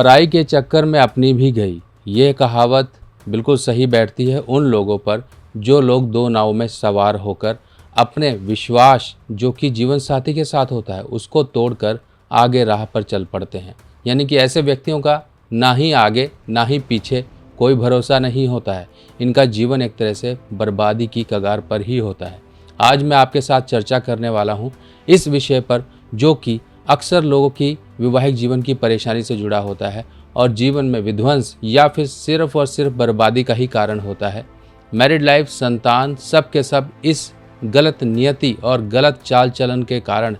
पराई के चक्कर में अपनी भी गई। ये कहावत बिल्कुल सही बैठती है उन लोगों पर जो लोग दो नाव में सवार होकर अपने विश्वास जो कि जीवन साथी के साथ होता है उसको तोड़कर आगे राह पर चल पड़ते हैं। यानी कि ऐसे व्यक्तियों का ना ही आगे ना ही पीछे कोई भरोसा नहीं होता है। इनका जीवन एक तरह से बर्बादी की कगार पर ही होता है। आज मैं आपके साथ चर्चा करने वाला हूँ इस विषय पर जो कि अक्सर लोगों की वैवाहिक जीवन की परेशानी से जुड़ा होता है और जीवन में विध्वंस या फिर सिर्फ और सिर्फ बर्बादी का ही कारण होता है। मैरिड लाइफ, संतान, सब के सब इस गलत नियति और गलत चाल चलन के कारण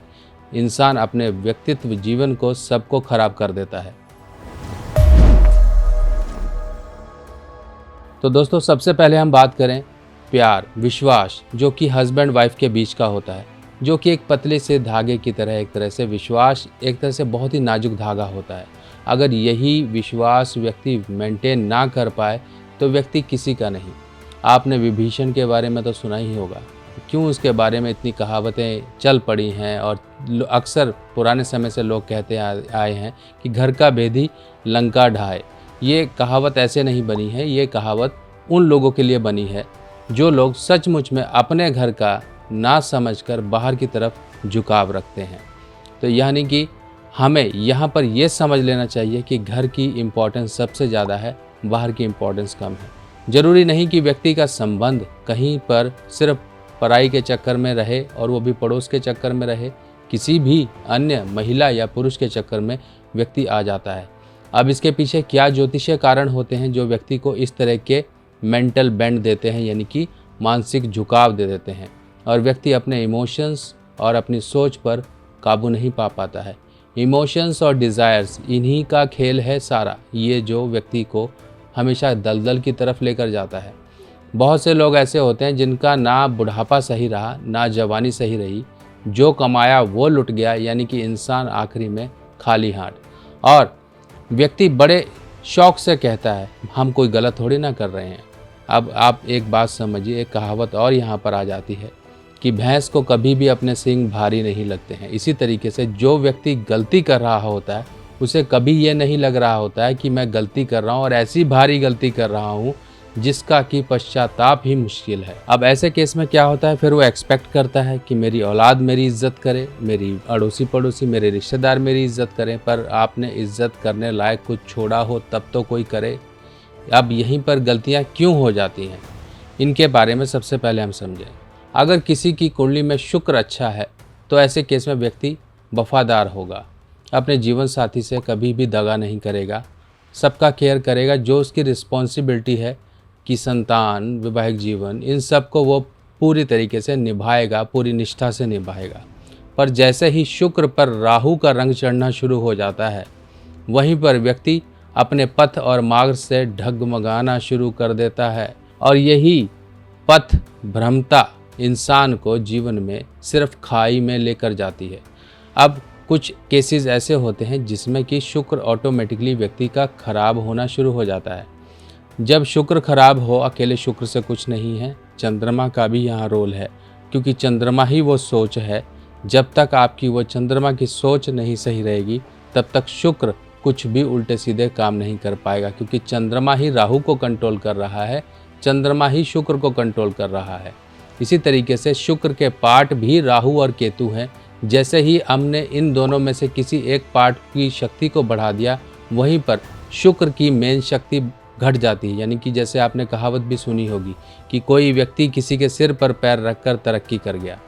इंसान अपने व्यक्तित्व जीवन को सबको खराब कर देता है। तो दोस्तों, सबसे पहले हम बात करें प्यार, विश्वास जो कि हस्बैंड वाइफ के बीच का होता है, जो कि एक पतले से धागे की तरह, एक तरह से विश्वास एक तरह से बहुत ही नाजुक धागा होता है। अगर यही विश्वास व्यक्ति मेंटेन ना कर पाए तो व्यक्ति किसी का नहीं। आपने विभीषण के बारे में तो सुना ही होगा, क्यों उसके बारे में इतनी कहावतें चल पड़ी हैं और अक्सर पुराने समय से लोग कहते आए हैं कि घर का भेदी लंका ढाए। ये कहावत ऐसे नहीं बनी है, ये कहावत उन लोगों के लिए बनी है जो लोग सचमुच में अपने घर का ना समझकर बाहर की तरफ झुकाव रखते हैं। तो यानी कि हमें यहाँ पर यह समझ लेना चाहिए कि घर की इम्पोर्टेंस सबसे ज़्यादा है, बाहर की इम्पोर्टेंस कम है। ज़रूरी नहीं कि व्यक्ति का संबंध कहीं पर सिर्फ पराई के चक्कर में रहे और वो भी पड़ोस के चक्कर में रहे, किसी भी अन्य महिला या पुरुष के चक्कर में व्यक्ति आ जाता है। अब इसके पीछे क्या ज्योतिषीय कारण होते हैं जो व्यक्ति को इस तरह के मेंटल बेंड देते हैं, यानी कि मानसिक झुकाव दे देते हैं और व्यक्ति अपने इमोशंस और अपनी सोच पर काबू नहीं पा पाता है। इमोशंस और डिज़ायर्स, इन्हीं का खेल है सारा, ये जो व्यक्ति को हमेशा दलदल की तरफ लेकर जाता है। बहुत से लोग ऐसे होते हैं जिनका ना बुढ़ापा सही रहा, ना जवानी सही रही, जो कमाया वो लुट गया, यानी कि इंसान आखिरी में खाली हाथ। और व्यक्ति बड़े शौक से कहता है हम कोई गलत थोड़ी ना कर रहे हैं। अब आप एक बात समझिए, एक कहावत और यहाँ पर आ जाती है कि भैंस को कभी भी अपने सींग भारी नहीं लगते हैं। इसी तरीके से जो व्यक्ति गलती कर रहा होता है उसे कभी ये नहीं लग रहा होता है कि मैं गलती कर रहा हूँ और ऐसी भारी गलती कर रहा हूँ जिसका कि पश्चाताप ही मुश्किल है। अब ऐसे केस में क्या होता है, फिर वो एक्सपेक्ट करता है कि मेरी औलाद मेरी इज्जत करे, मेरी अड़ोसी पड़ोसी, मेरे रिश्तेदार मेरी इज्जत करें, पर आपने इज्जत करने लायक कुछ छोड़ा हो तब तो कोई करे। अब यहीं पर गलतियाँ क्यों हो जाती हैं, इनके बारे में सबसे पहले हम समझें। अगर किसी की कुंडली में शुक्र अच्छा है तो ऐसे केस में व्यक्ति वफादार होगा, अपने जीवन साथी से कभी भी दगा नहीं करेगा, सबका केयर करेगा, जो उसकी रिस्पॉन्सिबिलिटी है कि संतान, वैवाहिक जीवन, इन सब को वो पूरी तरीके से निभाएगा, पूरी निष्ठा से निभाएगा। पर जैसे ही शुक्र पर राहु का रंग चढ़ना शुरू हो जाता है, वहीं पर व्यक्ति अपने पथ और मार्ग से डगमगाना शुरू कर देता है और यही पथ भ्रमता इंसान को जीवन में सिर्फ खाई में लेकर जाती है। अब कुछ केसेस ऐसे होते हैं जिसमें कि शुक्र ऑटोमेटिकली व्यक्ति का खराब होना शुरू हो जाता है। जब शुक्र खराब हो, अकेले शुक्र से कुछ नहीं है, चंद्रमा का भी यहाँ रोल है, क्योंकि चंद्रमा ही वो सोच है। जब तक आपकी वो चंद्रमा की सोच नहीं सही रहेगी तब तक शुक्र कुछ भी उल्टे सीधे काम नहीं कर पाएगा, क्योंकि चंद्रमा ही राहु को कंट्रोल कर रहा है, चंद्रमा ही शुक्र को कंट्रोल कर रहा है। इसी तरीके से शुक्र के पार्ट भी राहु और केतु हैं। जैसे ही हमने इन दोनों में से किसी एक पार्ट की शक्ति को बढ़ा दिया, वहीं पर शुक्र की मेन शक्ति घट जाती है। यानी कि जैसे आपने कहावत भी सुनी होगी कि कोई व्यक्ति किसी के सिर पर पैर रखकर तरक्की कर गया।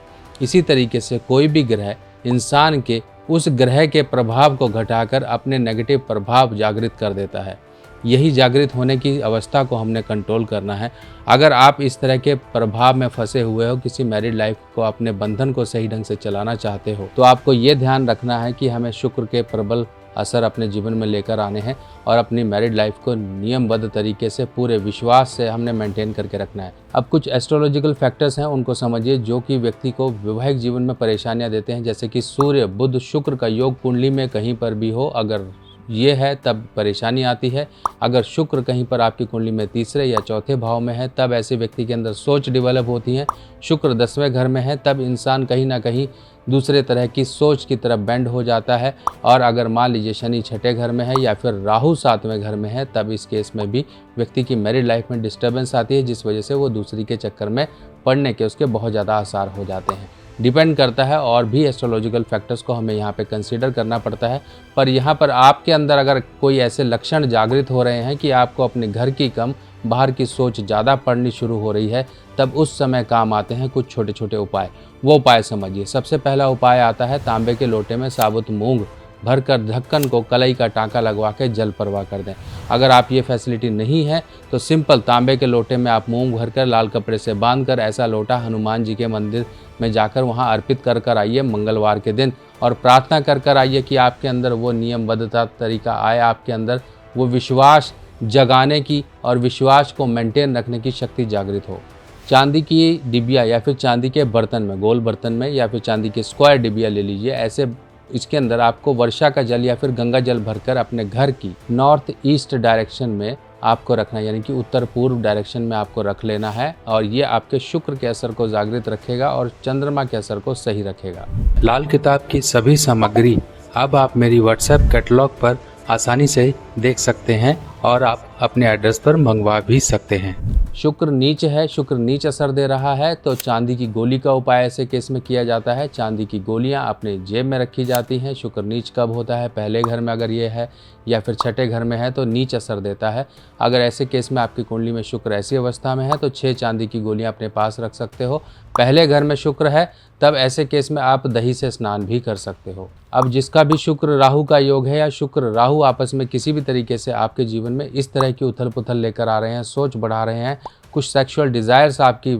इसी तरीके से कोई भी ग्रह इंसान के उस ग्रह के प्रभाव को घटाकर अपने नेगेटिव प्रभाव जागृत कर देता है। यही जागृत होने की अवस्था को हमने कंट्रोल करना है। अगर आप इस तरह के प्रभाव में फंसे हुए हो, किसी मैरिड लाइफ को, अपने बंधन को सही ढंग से चलाना चाहते हो, तो आपको ये ध्यान रखना है कि हमें शुक्र के प्रबल असर अपने जीवन में लेकर आने हैं और अपनी मैरिड लाइफ को नियमबद्ध तरीके से पूरे विश्वास से हमने मेंटेन करके रखना है। अब कुछ एस्ट्रोलॉजिकल फैक्टर्स हैं, उनको समझिए जो कि व्यक्ति को वैवाहिक जीवन में परेशानियां देते हैं। जैसे कि सूर्य, बुध, शुक्र का योग कुंडली में कहीं पर भी हो, अगर ये है तब परेशानी आती है। अगर शुक्र कहीं पर आपकी कुंडली में तीसरे या चौथे भाव में है तब ऐसे व्यक्ति के अंदर सोच डेवलप होती है। शुक्र 10वें घर में है तब इंसान कहीं ना कहीं दूसरे तरह की सोच की तरफ बेंड हो जाता है। और अगर मान लीजिए शनि छठे घर में है या फिर राहु 7वें घर में है तब इस केस में भी व्यक्ति की मैरिड लाइफ में डिस्टर्बेंस आती है, जिस वजह से वो दूसरी के चक्कर में पड़ने के उसके बहुत ज़्यादा आसार हो जाते हैं। डिपेंड करता है और भी एस्ट्रोलॉजिकल फैक्टर्स को हमें यहाँ पे कंसीडर करना पड़ता है। पर यहाँ पर आपके अंदर अगर कोई ऐसे लक्षण जागृत हो रहे हैं कि आपको अपने घर की कम बाहर की सोच ज़्यादा पड़नी शुरू हो रही है, तब उस समय काम आते हैं कुछ छोटे छोटे उपाय। वो उपाय समझिए। सबसे पहला उपाय आता है तांबे के लोटे में साबुत मूंग भरकर ढक्कन को कलई का टांका लगवा के जल प्रवाह कर दें। अगर आप ये फैसिलिटी नहीं है तो सिंपल तांबे के लोटे में आप मूंग भरकर लाल कपड़े से बांधकर ऐसा लोटा हनुमान जी के मंदिर में जाकर वहाँ अर्पित कर कर आइए मंगलवार के दिन, और प्रार्थना कर कर आइए कि आपके अंदर वो नियमबद्धता तरीका आए, आपके अंदर वो विश्वास जगाने की और विश्वास को मेंटेन रखने की शक्ति जागृत हो। चांदी की डिबिया या फिर चांदी के बर्तन में, गोल बर्तन में या फिर चांदी के स्क्वायर डिबिया ले लीजिए। ऐसे इसके अंदर आपको वर्षा का जल या फिर गंगा जल भरकर अपने घर की नॉर्थ ईस्ट डायरेक्शन में आपको रखना है, यानी कि उत्तर पूर्व डायरेक्शन में आपको रख लेना है। और ये आपके शुक्र के असर को जागृत रखेगा और चंद्रमा के असर को सही रखेगा। लाल किताब की सभी सामग्री अब आप मेरी व्हाट्सएप कैटलॉग पर आसानी से देख सकते हैं और आप अपने एड्रेस पर मंगवा भी सकते हैं। शुक्र नीच है, शुक्र नीच असर दे रहा है तो चांदी की गोली का उपाय ऐसे केस में किया जाता है। चांदी की गोलियां अपने जेब में रखी जाती हैं। शुक्र नीच कब होता है? पहले घर में अगर ये है या फिर छठे घर में है तो नीच असर देता है। अगर ऐसे केस में आपकी कुंडली में शुक्र ऐसी अवस्था में है तो 6 चांदी की गोलियां अपने पास रख सकते हो। पहले घर में शुक्र है तब ऐसे केस में आप दही से स्नान भी कर सकते हो। अब जिसका भी शुक्र राहु का योग है या शुक्र राहु आपस में किसी भी तरीके से आपके जीवन में इस तरह की उथल पुथल लेकर आ रहे हैं, सोच बढ़ा रहे हैं, कुछ सेक्सुअल डिज़ायर्स आपकी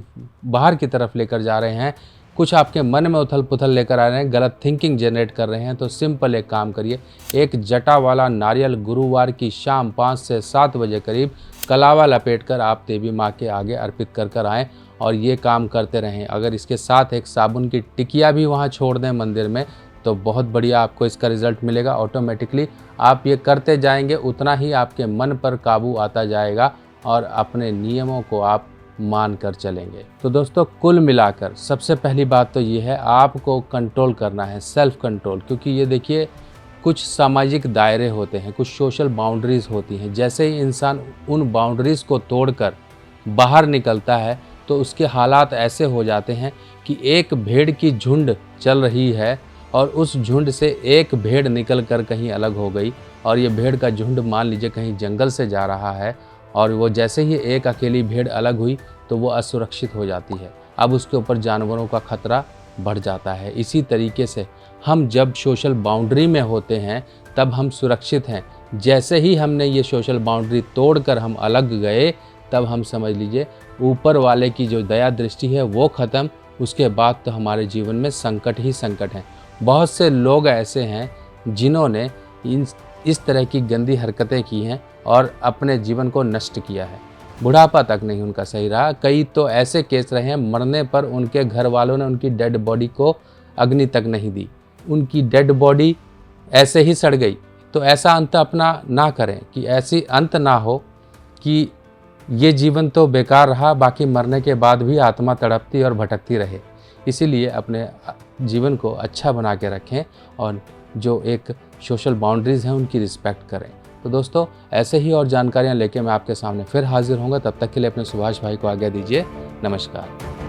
बाहर की तरफ लेकर जा रहे हैं, कुछ आपके मन में उथल पुथल लेकर आ रहे हैं, गलत थिंकिंग जनरेट कर रहे हैं, तो सिंपल एक काम करिए। एक जटा वाला नारियल गुरुवार की शाम 5 से 7 बजे करीब कलावा लपेट कर आप देवी माँ के आगे अर्पित कर कर आएँ और ये काम करते रहें। अगर इसके साथ एक साबुन की टिकिया भी वहाँ छोड़ दें मंदिर में तो बहुत बढ़िया आपको इसका रिजल्ट मिलेगा। ऑटोमेटिकली आप ये करते जाएंगे, उतना ही आपके मन पर काबू आता जाएगा और अपने नियमों को आप मान कर चलेंगे। तो दोस्तों कुल मिलाकर सबसे पहली बात तो ये है आपको कंट्रोल करना है, सेल्फ कंट्रोल। क्योंकि ये देखिए कुछ सामाजिक दायरे होते हैं, कुछ सोशल बाउंड्रीज़ होती हैं। जैसे ही इंसान उन बाउंड्रीज़ को तोड़कर बाहर निकलता है तो उसके हालात ऐसे हो जाते हैं कि एक भेड़ की झुंड चल रही है और उस झुंड से एक भेड़ निकल कर कहीं अलग हो गई और ये भेड़ का झुंड मान लीजिए कहीं जंगल से जा रहा है और वो जैसे ही एक अकेली भेड़ अलग हुई तो वो असुरक्षित हो जाती है। अब उसके ऊपर जानवरों का खतरा बढ़ जाता है। इसी तरीके से हम जब सोशल बाउंड्री में होते हैं तब हम सुरक्षित हैं। जैसे ही हमने ये सोशल बाउंड्री तोड़कर हम अलग गए तब हम समझ लीजिए ऊपर वाले की जो दया दृष्टि है वो ख़त्म। उसके बाद तो हमारे जीवन में संकट ही संकट हैं। बहुत से लोग ऐसे हैं जिन्होंने इस तरह की गंदी हरकतें की हैं और अपने जीवन को नष्ट किया है। बुढ़ापा तक नहीं उनका सही रहा। कई तो ऐसे केस रहे हैं मरने पर उनके घर वालों ने उनकी डेड बॉडी को अग्नि तक नहीं दी, उनकी डेड बॉडी ऐसे ही सड़ गई। तो ऐसा अंत अपना ना करें कि ऐसी अंत ना हो कि ये जीवन तो बेकार रहा, बाकी मरने के बाद भी आत्मा तड़पती और भटकती रहे। इसीलिए अपने जीवन को अच्छा बना के रखें और जो एक सोशल बाउंड्रीज़ हैं उनकी रिस्पेक्ट करें। तो दोस्तों ऐसे ही और जानकारियाँ लेके मैं आपके सामने फिर हाजिर होऊंगा। तब तक के लिए अपने सुभाष भाई को आज्ञा दीजिए। नमस्कार।